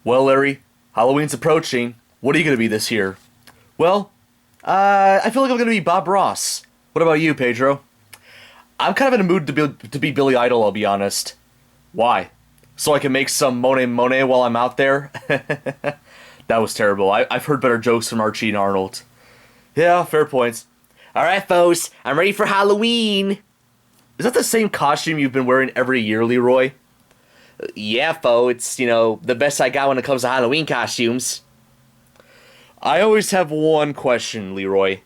Well, Larry, Halloween's approaching. What are you gonna be this year? Well, I feel like I'm gonna be Bob Ross. What about you, Pedro? I'm kind of in a mood to be Billy Idol, I'll be honest. Why? So I can make some Monet while I'm out there? That was terrible. I've heard better jokes from Archie and Arnold. Yeah, fair points. Alright, folks, I'm ready for Halloween. Is that the same costume you've been wearing every year, Leroy? Yeah, fo, it's, the best I got when it comes to Halloween costumes. I always have one question, Leroy.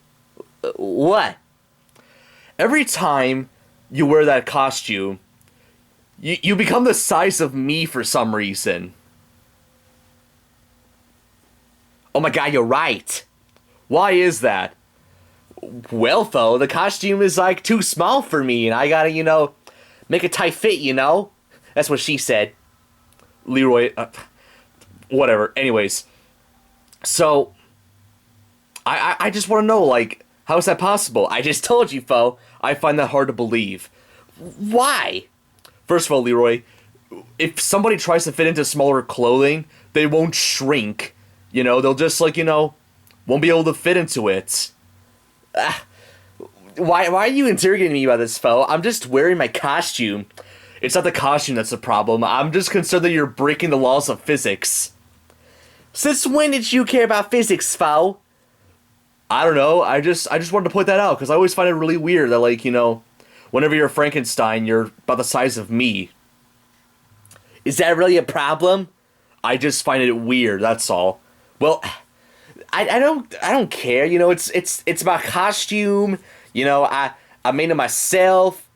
What? Every time you wear that costume, you become the size of me for some reason. Oh my god, you're right. Why is that? Well, fo, the costume is, too small for me, and I gotta, make a tight fit, That's what she said. Leroy, whatever. Anyways, so, I just want to know, how is that possible? I just told you, fo, I find that hard to believe. Why? First of all, Leroy, if somebody tries to fit into smaller clothing, they won't shrink. They'll just, won't be able to fit into it. Why are you interrogating me about this, fo? I'm just wearing my costume. It's not the costume that's the problem. I'm just concerned that you're breaking the laws of physics. Since when did you care about physics, fo? I don't know. I just wanted to point that out, because I always find it really weird that, whenever you're Frankenstein, you're about the size of me. Is that really a problem? I just find it weird, that's all. Well, I don't care, it's my costume, I made it myself.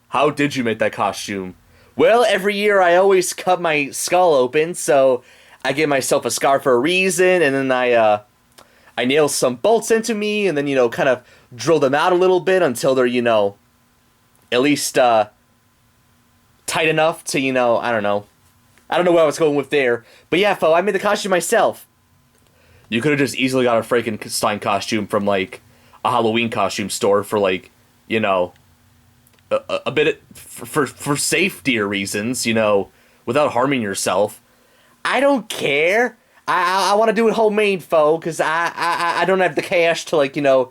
How did you make that costume? Well, every year I always cut my skull open, so I give myself a scar for a reason, and then I nail some bolts into me, and then, kind of drill them out a little bit until they're, at least, tight enough to, I don't know. I don't know where I was going with there. But yeah, fo, I made the costume myself. You could have just easily got a Frankenstein costume from, a Halloween costume store for, a bit for safety reasons, without harming yourself. I don't care. I want to do it homemade, fo, because I don't have the cash to,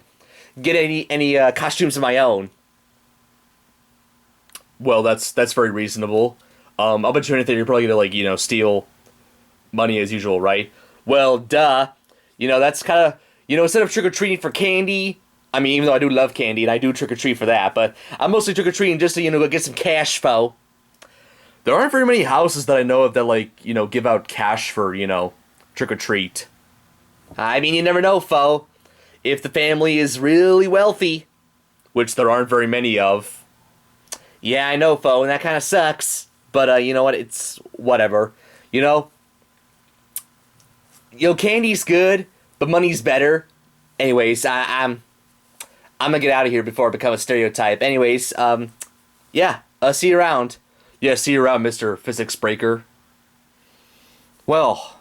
get any costumes of my own. Well, that's very reasonable. I'll bet you anything you're probably gonna, steal money as usual, right? Well, duh. That's kind of, instead of trick-or-treating for candy, I mean, even though I do love candy, and I do trick-or-treat for that, but I'm mostly trick-or-treating just to, go get some cash, fo. There aren't very many houses that I know of that, give out cash for, trick-or-treat. I mean, you never know, fo. If the family is really wealthy, which there aren't very many of. Yeah, I know, fo, and that kind of sucks. But, you know what, it's whatever. Candy's good, but money's better. Anyways, I'm gonna get out of here before I become a stereotype. Anyways, yeah, see you around. Yeah, see you around, Mr. Physics Breaker. Well,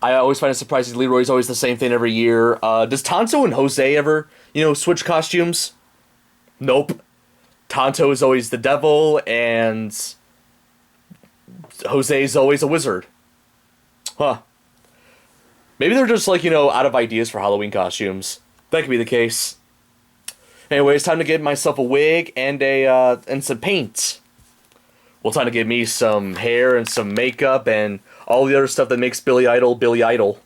I always find it surprising Leroy's always the same thing every year. Does Tonto and Jose ever, switch costumes? Nope. Tonto is always the devil, and Jose is always a wizard. Huh. Maybe they're just, out of ideas for Halloween costumes. That could be the case. Anyways, time to get myself a wig and some paint. Well, time to get me some hair and some makeup and all the other stuff that makes Billy Idol Billy Idol.